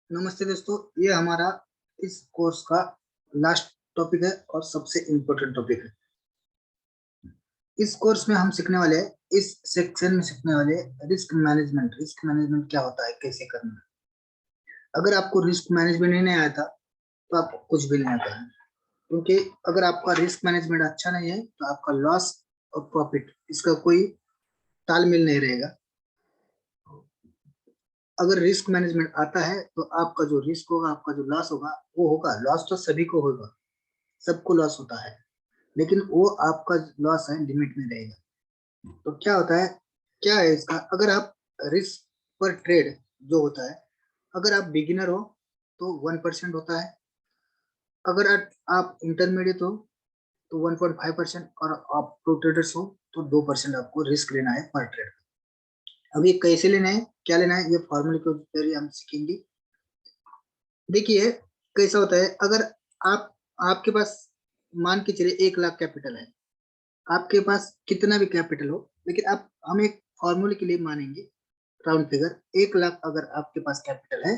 नमस्ते दोस्तों, ये हमारा इस कोर्स का लास्ट टॉपिक है और सबसे इम्पोर्टेंट टॉपिक है। इस कोर्स में हम सीखने वाले हैं, इस सेक्शन में सीखने वाले रिस्क मैनेजमेंट। रिस्क मैनेजमेंट क्या होता है, कैसे करना है। अगर आपको रिस्क मैनेजमेंट ही नहीं आता तो आपको कुछ भी नहीं आता है, क्योंकि अगर आपका रिस्क मैनेजमेंट अच्छा नहीं है तो आपका लॉस और प्रॉफिट इसका कोई तालमेल नहीं रहेगा। अगर रिस्क मैनेजमेंट आता है तो आपका जो रिस्क होगा, आपका जो लॉस होगा वो होगा। लॉस तो सभी को होगा, सबको लॉस होता है, लेकिन वो आपका लॉस है लिमिट में रहेगा। तो क्या होता है, क्या है इसका, अगर आप रिस्क पर ट्रेड जो होता है, अगर आप बिगिनर हो तो 1% होता है। अगर आप इंटरमीडिएट हो तो 1.5%, और आप प्रो ट्रेडर्स हो तो 2% आपको रिस्क लेना है पर ट्रेड। अब ये कैसे लेना है, क्या लेना है, ये फॉर्मूले को जरिए हम सीखेंगे। देखिए कैसा होता है, अगर आप आपके पास मान के चलिए 1 लाख कैपिटल है, आपके पास कितना भी कैपिटल हो, लेकिन आप हम एक फॉर्मूले के लिए मानेंगे राउंड फिगर। 1 लाख अगर आपके पास कैपिटल है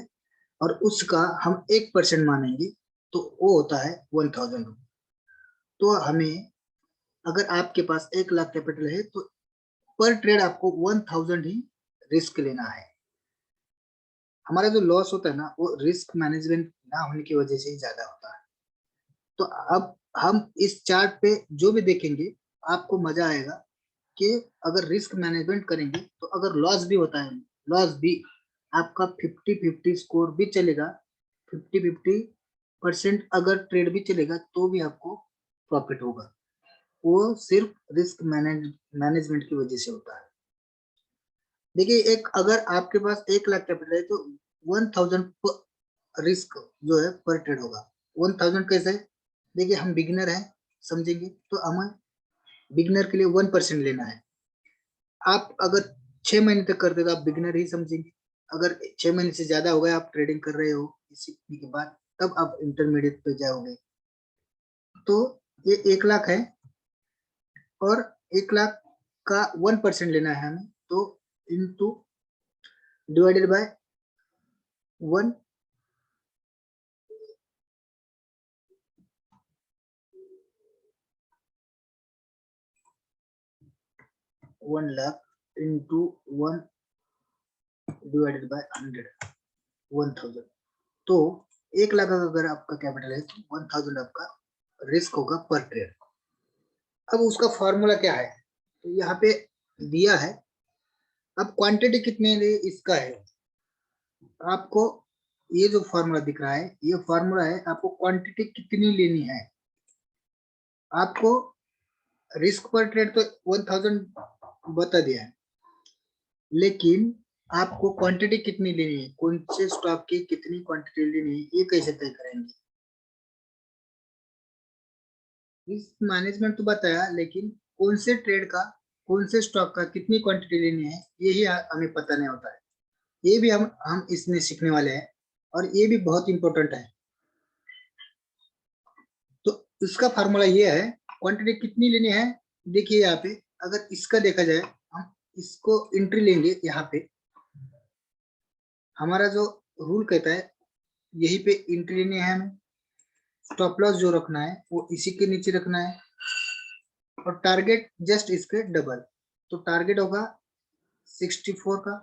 और उसका हम 1% मानेंगे तो वो होता है 1000 रुपये। तो हमें, अगर आपके पास 1 लाख कैपिटल है तो पर ट्रेड आपको 1000 ही रिस्क लेना है। हमारा जो लॉस होता है ना, वो रिस्क मैनेजमेंट ना होने की वजह से ही ज्यादा होता है। तो अब हम इस चार्ट पे जो भी देखेंगे आपको मजा आएगा कि अगर रिस्क मैनेजमेंट करेंगे तो अगर लॉस भी होता है, लॉस भी आपका 50-50 स्कोर भी चलेगा, 50-50% अगर ट्रेड भी चलेगा तो भी आपको प्रॉफिट होगा। वो सिर्फ रिस्क मैनेजमेंट की वजह से होता है। देखिए, एक अगर आपके पास 1 लाख कैपिटल है तो 1000 रिस्क जो है पर ट्रेड होगा। 1000 कैसे है, देखिए हम बिगिनर हैं, समझेंगे तो हमें बिगिनर के लिए 1% लेना है। आप अगर 6 महीने तक करते तो आप बिगिनर ही समझेंगे। अगर 6 महीने से ज्यादा हो गए, आप ट्रेडिंग कर रहे हो सीखने के बाद, तब आप इंटरमीडिएट पे जाओगे। तो ये 1 लाख है और 1 लाख का 1% लेना है हमें, तो into divided by 1, 1 lakh into 1 divided by 100, 1000। तो 1 लाख अगर आपका कैपिटल है तो 1000 आपका रिस्क होगा पर ट्रेड। अब उसका फॉर्मूला क्या है, तो यहाँ पे दिया है। अब क्वांटिटी कितने इसका है, आपको ये जो फॉर्मूला दिख रहा है, ये फॉर्मूला है आपको क्वांटिटी कितनी लेनी है। आपको रिस्क पर ट्रेड तो 1000 बता दिया है, लेकिन आपको क्वांटिटी कितनी लेनी है, कौन से स्टॉक की कितनी क्वांटिटी लेनी है, ये कैसे तय करेंगे। रिस्क मैनेजमेंट तो बताया, लेकिन कौन से ट्रेड का, कौन से स्टॉक का कितनी क्वांटिटी लेनी है, यही हमें पता नहीं होता है। ये भी हम इसमें सीखने वाले हैं, और ये भी बहुत इंपॉर्टेंट है। तो इसका फार्मूला ये है, क्वांटिटी कितनी लेनी है। देखिए यहाँ पे अगर इसका देखा जाए, हम इसको एंट्री लेंगे। यहाँ पे हमारा जो रूल कहता है, यही पे एंट्री लेनी है हमें। स्टॉप लॉस जो रखना है वो इसी के नीचे रखना है, और टारगेट जस्ट इसके डबल। तो टारगेट होगा 64 का,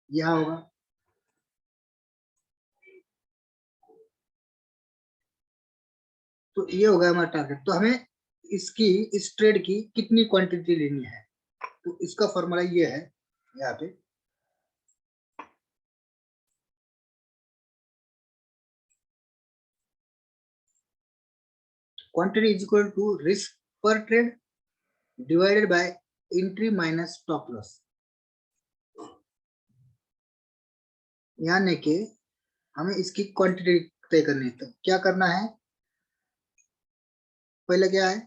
यहाँ होगा। तो ये होगा हमारा टारगेट। तो हमें इसकी, इस ट्रेड की कितनी क्वांटिटी लेनी है, तो इसका फॉर्मूला ये है यहाँ पे। Quantity is equal to risk per trade divided by entry minus stop loss. यानी कि हमें इसकी क्वांटिटी तय करनी है। तो क्या करना है, पहले क्या है,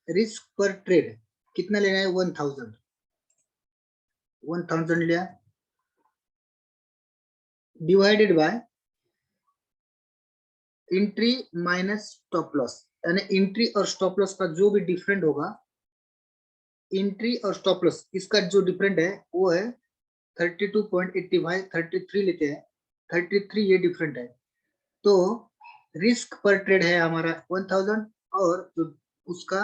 रिस्क पर ट्रेड कितना लेना है, 1000। 1000 लिया, divided by entry minus stop loss. यानी एंट्री और स्टॉप लॉस का जो भी डिफरेंट होगा, एंट्री और स्टॉप लॉस इसका जो डिफरेंट है वो है 32.85, 33 लेते हैं। 33 ये डिफरेंट है। तो रिस्क पर ट्रेड है हमारा 1000 और जो उसका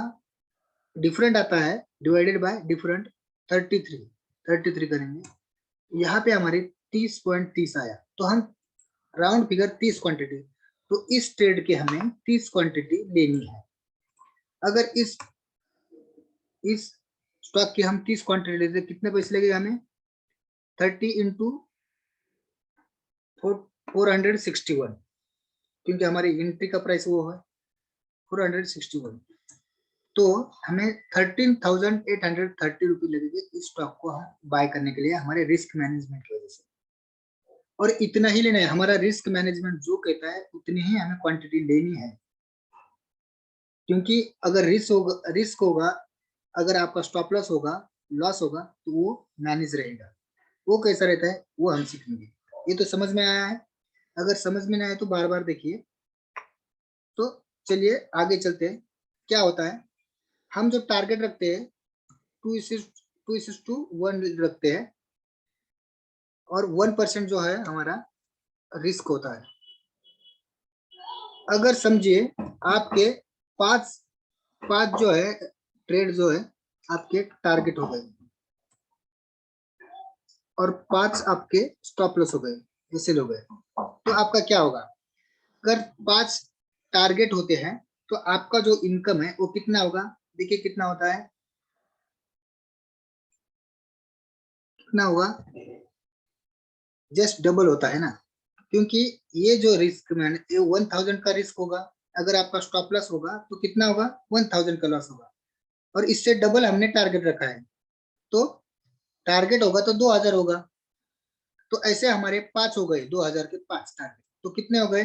डिफरेंट आता है डिवाइडेड बाय डिफरेंट 33 करेंगे। यहाँ पे हमारी 30.30 आया, तो हम राउंड फिगर 30 क्वांटिटी, तो इस ट्रेड के हमें 30 क्वांटिटी लेनी है। अगर इस स्टॉक के हम 30 क्वांटिटी लेते कितने पैसे लगेगा हमें? 30 इंटू 461, क्योंकि हमारी एंट्री का प्राइस वो है 461, तो हमें 13,830 रुपये लगेंगे इस स्टॉक को हम बाय करने के लिए, हमारे रिस्क मैनेजमेंट की वजह से। और इतना ही लेना है, हमारा रिस्क मैनेजमेंट जो कहता है उतनी ही हमें क्वांटिटी लेनी है, क्योंकि अगर रिस्क होगा, अगर आपका स्टॉप लॉस होगा तो वो मैनेज रहेगा। वो कैसा रहता है वो हम सीखेंगे। ये तो समझ में आया है? अगर समझ में नहीं आया तो बार बार देखिए। तो चलिए आगे चलते हैं। क्या होता है, हम जो टारगेट रखते हैं 2:1 रखते हैं, और 1% जो है हमारा रिस्क होता है। अगर समझिए आपके पांच जो है ट्रेड जो है आपके टारगेट हो गए, और 5 आपके स्टॉप लॉस हो गए, जैसे हो गए, तो आपका क्या होगा? अगर 5 टारगेट होते हैं तो आपका जो इनकम है वो कितना होगा? देखिए कितना होता है, कितना होगा? जस्ट डबल होता है ना, क्योंकि ये जो रिस्क मैंने 1000 का रिस्क होगा, अगर आपका स्टॉप लॉस होगा तो कितना होगा? 1000 का लॉस होगा, और इससे डबल हमने टारगेट रखा है, तो टारगेट होगा तो 2000 होगा। तो ऐसे हमारे 5 हो गए, 2000 के 5 टारगेट, तो कितने हो गए?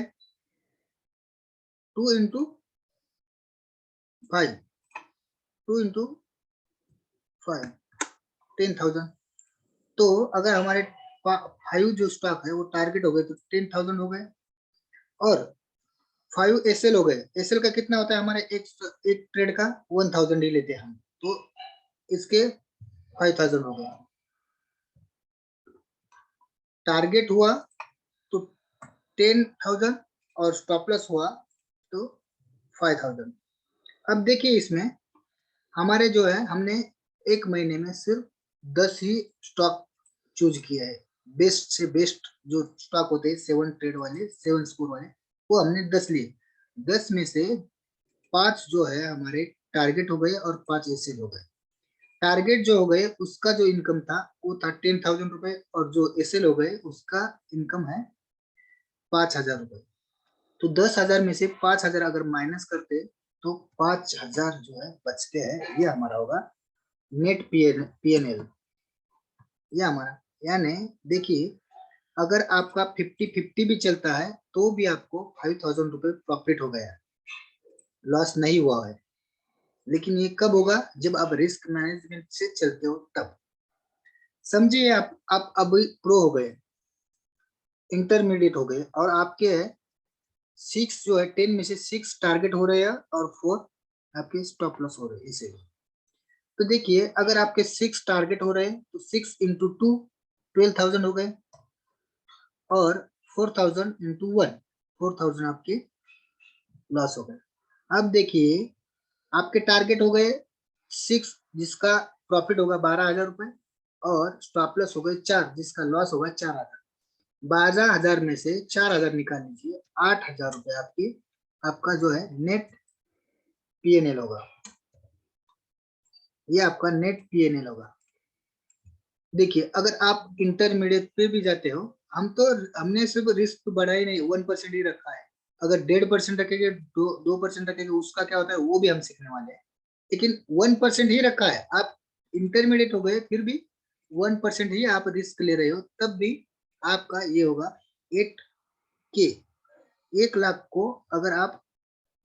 2 इंटू 5, 2 इंटू 5, 10,000। तो अगर हमारे 5 जो स्टॉक है वो टारगेट हो गए तो 10,000 हो गए, और 5 एसएल हो गए। एसएल का कितना होता है हमारे एक ट्रेड का? 1000 ही लेते हैं हम, तो इसके 5000 हो गए। टारगेट हुआ तो 10,000 और स्टॉप लॉस हुआ तो 5000। अब देखिए इसमें हमारे जो है हमने एक महीने में सिर्फ 10 ही स्टॉक चूज किया है। बेस्ट से बेस्ट जो स्टॉक होते हैं 7 ट्रेड वाले, 7 स्कोर वाले, वो हमने 10 लिए। 10 में से 5 जो है हमारे टारगेट हो गए और 5 एसएल हो गए। टारगेट जो हो गए उसका जो इनकम था वो था 10,000 रुपए, और जो एसएल हो गए उसका इनकम है 5,000 रुपए। तो 10,000 में से 5,000 अगर माइनस करते तो 5,000 जो है बचते हैं, ये हमारा होगा नेट पीएनएल, ये हमारा। यानी देखिए अगर आपका 50-50 भी चलता है तो भी आपको 5,000 रुपए प्रॉफिट हो गया, लॉस नहीं हुआ है। लेकिन ये कब होगा? जब आप रिस्क मैनेजमेंट से चलते हो तब। समझिए आप अब प्रो हो गए, इंटरमीडिएट हो गए, और आपके 6 जो है 10 में से 6 टारगेट हो रहे हैं और 4 आपके स्टॉप लॉस हो रहे हैं इसे। तो देखिए अगर आपके 6 टारगेट हो रहे हैं तो 6 इंटू 2 12,000 हो गए, और 4,000 इंटू 1 4,000 आपके लॉस हो गए। अब देखिए आपके टारगेट हो गए 6, जिसका प्रॉफिट होगा 12,000 रुपए, और स्टॉप लॉस हो गए 4, जिसका लॉस होगा 4,000। 12,000 में से 4,000 निकाल लीजिए, 8,000 रुपए आपकी आपका जो है नेट पीएनएल होगा। ये आपका नेट पीएनएल होगा। देखिए अगर आप इंटरमीडिएट पे भी जाते हो, हमने सिर्फ रिस्क बढ़ा ही नहीं, 1% ही रखा है। अगर 1.5% रखेंगे, 2% रखेंगे, उसका क्या होता है वो भी हम सीखने वाले हैं। लेकिन 1% ही रखा है, आप इंटरमीडिएट हो गए फिर भी 1% ही आप रिस्क ले रहे हो, तब भी आपका ये होगा 8K, 1 लाख को अगर आप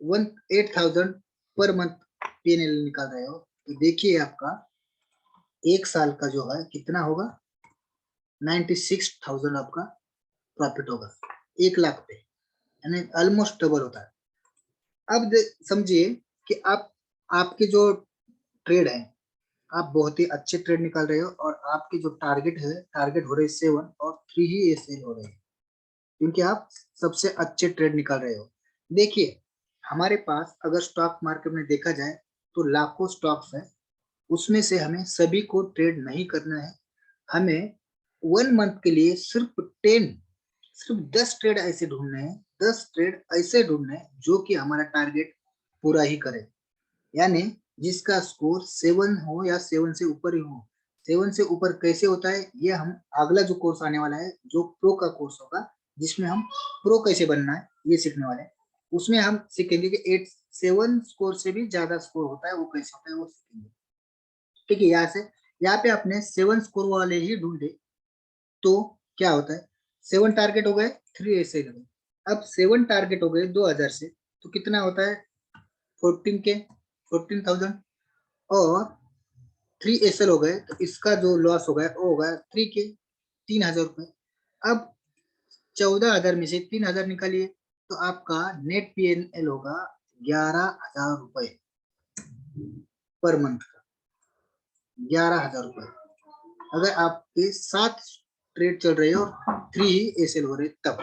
8,000 पर मंथ पीएनएल निकाल रहे हो, तो देखिए आपका 1 साल का जो है कितना होगा? 96,000 आपका प्रॉफिट होगा 1 लाख पे, यानी ऑलमोस्ट डबल होता है। अब समझिए कि आप आपके जो ट्रेड है, आप बहुत ही अच्छे ट्रेड निकाल रहे हो, और आपके जो टारगेट है, टारगेट हो रहे 7 और 3 ही सेल हो रहे हैं। क्योंकि आप सबसे अच्छे ट्रेड निकाल रहे हो। देखिए हमारे पास अगर स्टॉक मार्केट में देखा जाए तो लाखों स्टॉक्स है, उसमें से हमें सभी को ट्रेड नहीं करना है। हमें 1 मंथ के लिए सिर्फ 10 ट्रेड ऐसे ढूंढने हैं, 10 ट्रेड ऐसे ढूंढने हैं जो कि हमारा टारगेट पूरा ही करे। यानी जिसका स्कोर 7 हो या 7 से ऊपर ही हो। 7 से ऊपर कैसे होता है ये हम अगला जो कोर्स आने वाला है जो प्रो का कोर्स होगा, जिसमें हम प्रो कैसे बनना है ये सीखने वाले हैं। उसमें हम सीखेंगे कि 7 स्कोर से भी ज्यादा स्कोर होता है वो कैसे होता है वो सीखेंगे। ठीक है, यहाँ पे आपने 7 स्कोर वाले ही ढूंढे तो क्या होता है, 7 टारगेट हो गए, 3 ऐसे लगे। अब 7 टारगेट हो गए 2000 से, तो कितना होता है 14 के 14,000, और 3 एसएल हो गए तो इसका जो लॉस हो गया वो होगा 3 के 3,000 रुपए। अब 14,000 में से 3,000 निकालिए तो आपका नेट पीएनएल होगा 11,000 रुपए पर मंथ का, 11,000 रुपए। अगर आपके 7 ट्रेड चल रहे हो और 3 ही एसएल हो रहे तब,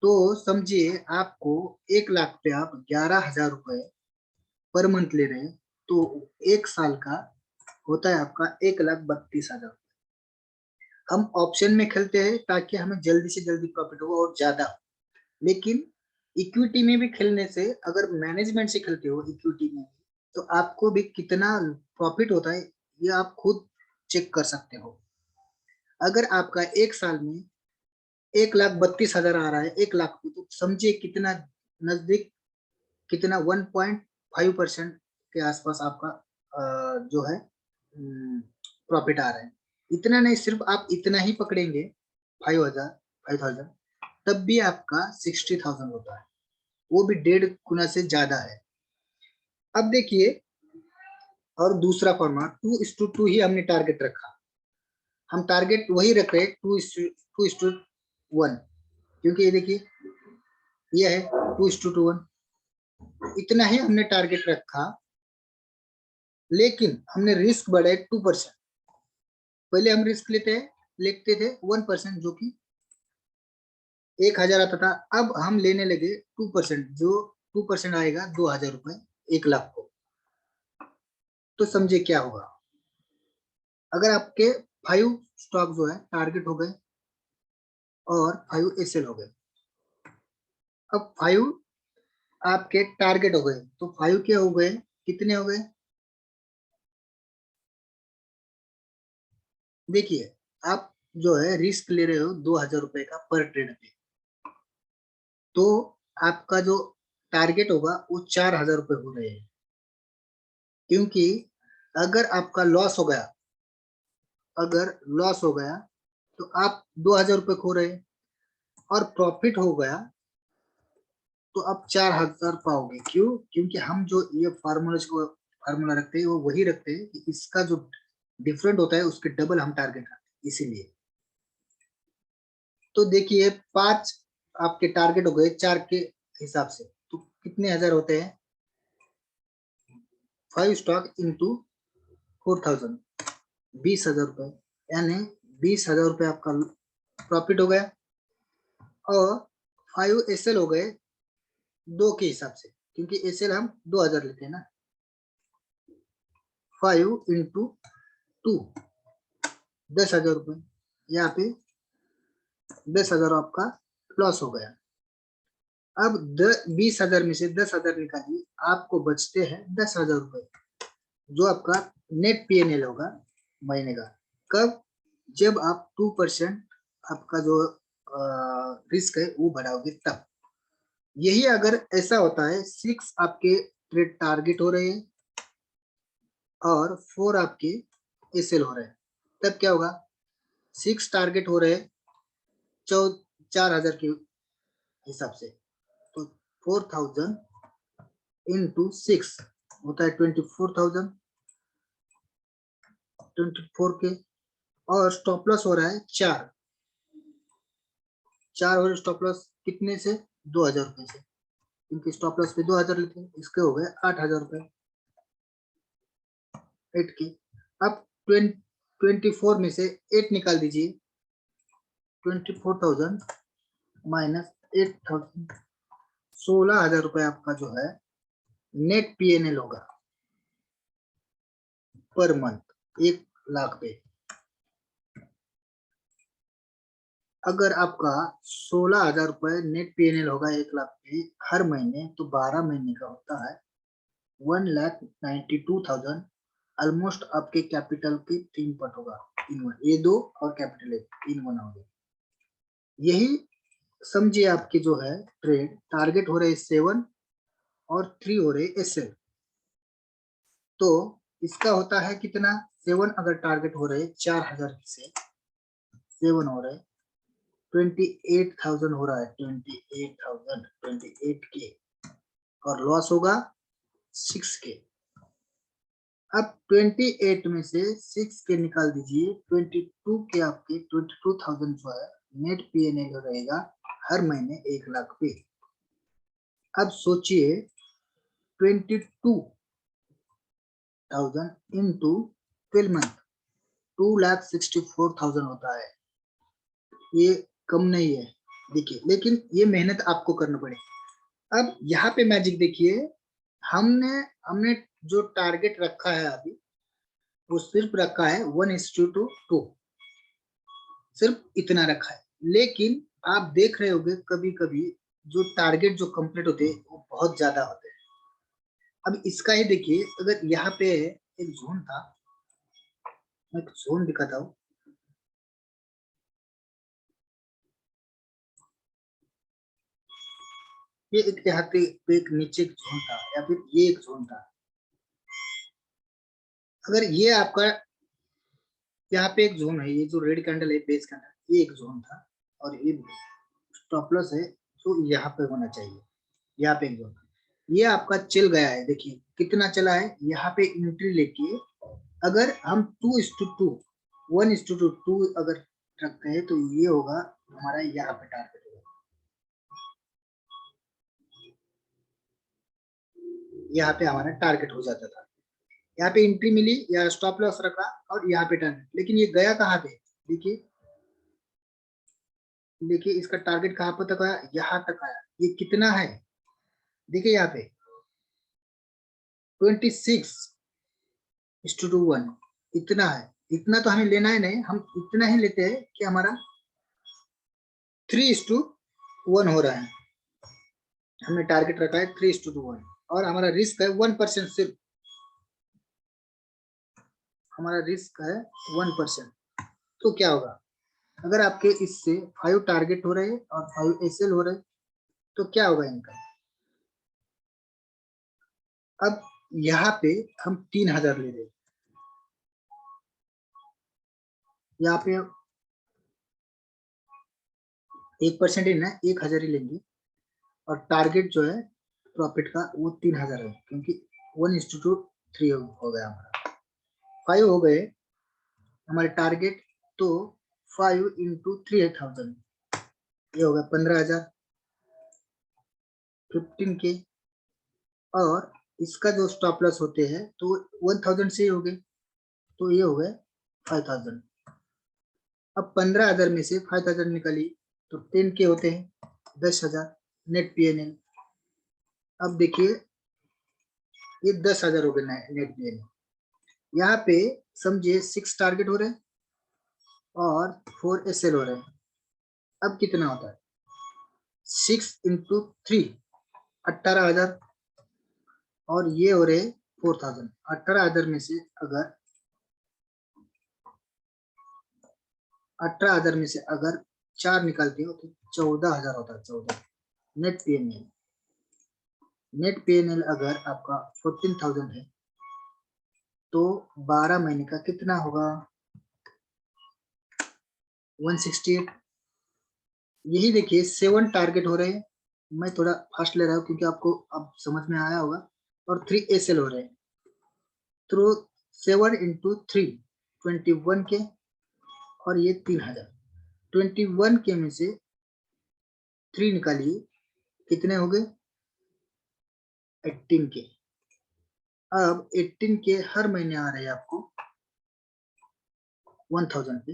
तो समझिए आपको 1 लाख पे आप 11,000 रुपए पर मंथ ले रहे हैं, तो 1 साल का होता है आपका 1,32,000। हम ऑप्शन में खेलते हैं ताकि हमें जल्दी से जल्दी प्रॉफिट हो और ज्यादा। लेकिन इक्विटी में भी खेलने से, अगर मैनेजमेंट से खेलते हो इक्विटी में, तो आपको भी कितना प्रॉफिट होता है ये आप खुद चेक कर सकते हो। अगर आपका 1 साल में 1,32,000 आ रहा है 1 लाख पे, तो समझिए कितना नजदीक, कितना 1.5% के आसपास आपका जो है प्रॉफिट आ रहा है। इतना नहीं, सिर्फ आप इतना ही पकड़ेंगे 5,000 तब भी आपका 60,000 होता है, वो भी 1.5 गुना से ज्यादा है। अब देखिए, और दूसरा फॉर्मूला 2:2 ही हमने टारगेट रखा। हम टारगेट वही रख रहे 2:1, क्योंकि ये देखिए ये है 2:1, इतना ही हमने टारगेट रखा। लेकिन हमने रिस्क बढ़ाए 2%। पहले हम रिस्क लेते थे 1%, जो कि 1,000 आता था। अब हम लेने लगे 2%, जो 2% आएगा 2,000 रुपए 1 लाख को। तो समझे क्या होगा, अगर आपके 5 स्टॉक जो है टारगेट हो गए और 5 एसएल हो गए। अब 5 आपके टारगेट हो गए, तो 5 क्या हो गए, कितने हो गए, देखिए आप जो है रिस्क ले रहे हो 2,000 रुपए का पर ट्रेड पे, तो आपका जो टारगेट होगा वो 4,000 रुपए हो रहे हैं। क्योंकि अगर आपका लॉस हो गया, अगर लॉस हो गया तो आप 2,000 रुपए खो रहे हैं, और प्रॉफिट हो गया तो आप 4,000 पाओगे। क्यों, क्योंकि हम जो ये फार्मूला रखते हैं वो वही रखते हैं कि इसका जो डिफरेंट होता है उसके डबल हम टारगेट रखते हैं, इसीलिए। तो देखिए 5 आपके टारगेट हो गए 4 के हिसाब से, तो कितने हजार होते हैं, 5 स्टॉक इंटू 4,000, 20,000 रुपए। यानी 20,000 रुपए आपका प्रॉफिट हो गया। और 5 एसएल हो गए 2 के हिसाब से, क्योंकि एसएल हम 2,000 लेते हैं ना। 5 इंटू 2, 10,000 रुपए। यहाँ पे 10,000 आपका लॉस हो गया। अब 20,000 में से 10,000 निकालिए, आपको बचते हैं 10,000 रुपए, जो आपका नेट पीएनएल होगा महीने का। कब, जब आप 2% आपका जो रिस्क है वो बढ़ाओगे तब। यही अगर ऐसा होता है 6 आपके ट्रेड टारगेट हो रहे हैं और 4 आपके एसएल हो रहे हैं, तब क्या होगा, 6 टारगेट हो रहे हैं 4,000 के हिसाब से, तो 4,000 इंटू 6 होता है 24,000, 24 के। और स्टॉप लॉस हो रहा है 4 और स्टॉप लॉस कितने से, 2,000 रुपए से, क्योंकि स्टॉप लॉस पे 2,000 लेते हैं, इसके हो गए 8,000 रुपए 8 के। अब 24 में से 8 निकाल दीजिए, 24,000 -8,000, 16,000 रुपए आपका जो है नेट PNL होगा पर मंथ, 1 लाख पे। अगर आपका 16,000 रुपए नेट PNL होगा 1 लाख पे हर महीने, तो 12 महीने का होता है 1,92,000। ऑलमोस्ट आपके कैपिटल के 3 पट होगा, 3 ये 2 और कैपिटल 1, 3 बना होगा। यही समझिए आपके जो है ट्रेड टारगेट हो रहे 7 और 3 हो रहे SL। तो इसका होता है कितना, 7 अगर टारगेट हो रहे 4,000 से 7 हो रहे 28,000 हो रहा है, 28,000, 28K, और लॉस होगा 6K। अब 28 में से 6K निकाल दीजिए, 22K आपके 22,000 जो है नेट PNL रहेगा हर महीने 1 लाख पे। अब सोचिए 22,000 इंटू 12 मंथ, 2,64,000 होता है। ये कम नहीं है देखिए, लेकिन ये मेहनत आपको करना पड़ेगा। अब यहाँ पे मैजिक देखिए, हमने जो टारगेट रखा है अभी, वो सिर्फ रखा है 1:2, सिर्फ इतना रखा है। लेकिन आप देख रहे होंगे कभी कभी जो टारगेट जो कंप्लीट होते हैं वो बहुत ज्यादा होते हैं। अब इसका ही देखिए, अगर यहाँ पे एक जोन था, मैं एक जोन दिखाता हूँ। ये एक यहाँ पे एक नीचे एक जोन था, या फिर ये एक जोन था। अगर ये आपका यहाँ पे एक जोन है, ये जो रेड कैंडल है बेस कैंडल, ये एक जोन था, और ये स्टॉप लॉस है तो यहाँ पे होना चाहिए। यहाँ पे एक जोन, ये आपका चल गया है, देखिए कितना चला है। यहाँ पे एंट्री लेके अगर हम 2:2, 1:2 अगर रखते हैं तो ये होगा हमारा यहाँ पे टारगेट होगा, यहाँ पे हमारा टारगेट हो जाता था। यहाँ पे एंट्री मिली या स्टॉप लॉस रखा और यहाँ पे टारगेट, लेकिन ये गया कहाँ पे, देखिए देखिए इसका टारगेट कहाँ पर तक आया, यहाँ तक आया। ये कितना है, देखिए यहाँ पे 26:1 इतना है। इतना तो हमें लेना है नहीं, हम इतना ही लेते हैं कि हमारा 3:1 हो रहा है। हमने टारगेट रखा है 3:1 और हमारा रिस्क है 1%, सिर्फ हमारा रिस्क है 1%। तो क्या होगा, अगर आपके इससे 5 टारगेट हो रहे हैं और 5 SL हो रहे हैं तो क्या होगा इनका। अब यहाँ पे हम 3,000 ले रहे हैं, यहाँ पे 1% ही ना, 1,000 ही लेंगे, और टारगेट जो है प्रॉफिट का वो 3,000 है, क्योंकि 1:3 हो गया हमारा, 5 हो गए हमारे टारगेट। तो 5 × 3,000 ये होगा 15,000, 15K। और इसका जो स्टॉप लॉस होते हैं तो 1,000 से ही हो गए, तो ये हो गए 5,000। अब 15,000 में से 5,000 निकाली तो 10K होते हैं, 10,000 नेट PNL। अब देखिए ये 10,000 हो गए नेट PNL। यहाँ पे समझिए 6 टारगेट हो रहे हैं और 4 SL हो रहे हैं। अब कितना होता है, 6 × 3, 18,000, और ये हो रहे 4,000। 18,000 में से अगर 18,000 में से अगर 4 निकालते हो तो 14,000 होता है, 14 नेट PNL। नेट PNL अगर आपका 14,000 है तो 12 महीने का कितना होगा, 168। यही देखिए 7 टारगेट हो रहे हैं, मैं थोड़ा फास्ट ले रहा हूँ क्योंकि आपको अब समझ में आया होगा, और 3 SL हो रहे हैं। तो 7 × 3, 21K, और ये 3,000। 21K में से 3 निकालिए, कितने हो गए, 18K। अब 18K हर महीने आ रहे हैं आपको 1,000 पे,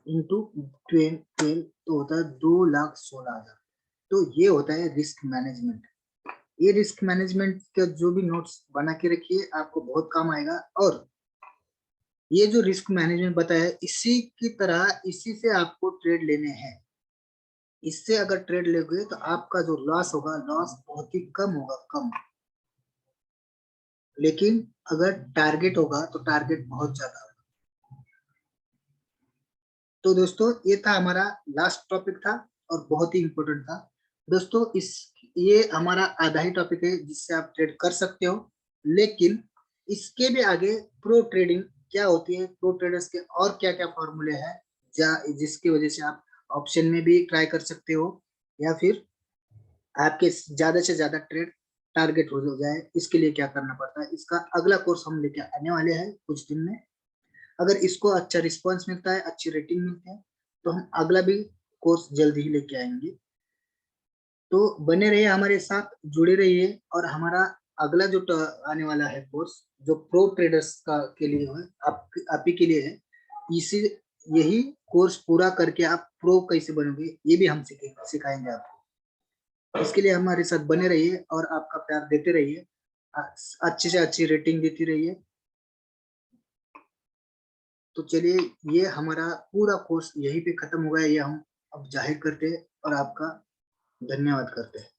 इंटू 12 तो होता है 2,16,000। तो ये होता है रिस्क मैनेजमेंट। ये रिस्क मैनेजमेंट का जो भी नोट्स बना के रखिए, आपको बहुत काम आएगा। और ये जो रिस्क मैनेजमेंट बताया है, इसी की तरह इसी से आपको ट्रेड लेने हैं। इससे अगर ट्रेड लोगे तो आपका जो लॉस होगा, लॉस बहुत ही कम होगा, कम। लेकिन अगर टारगेट होगा तो टारगेट बहुत ज्यादा होगा। तो दोस्तों ये था हमारा लास्ट टॉपिक था और बहुत ही इंपॉर्टेंट था दोस्तों। ये हमारा आधा ही टॉपिक है जिससे आप ट्रेड कर सकते हो। लेकिन इसके भी आगे प्रो ट्रेडिंग क्या होती है, प्रो ट्रेडर्स के और क्या क्या फॉर्मूले हैं जिसकी वजह से आप ऑप्शन में भी ट्राई कर सकते हो, या फिर आपके ज्यादा से ज्यादा ट्रेड टारगेट हो जाए, इसके लिए क्या करना पड़ता है, इसका अगला कोर्स हम लेके आने वाले हैं कुछ दिन में। अगर इसको अच्छा रिस्पांस मिलता है, अच्छी रेटिंग मिलती है, तो हम अगला भी कोर्स जल्द ही लेके आएंगे। तो बने रहिए हमारे साथ, जुड़े रहिए। और हमारा अगला जो आने वाला है कोर्स, जो प्रो ट्रेडर्स का के लिए है, आप ही के लिए है। इसी यही कोर्स पूरा करके आप प्रो कैसे बनोगे, ये भी हम सिखाएंगे आपको। इसके लिए हमारे साथ बने रहिए और आपका प्यार देते रहिए, अच्छी से अच्छी रेटिंग देती रहिए। तो चलिए, ये हमारा पूरा कोर्स यहीं पे खत्म हो गया, ये हम अब जाहिर करते हैं और आपका धन्यवाद करते हैं।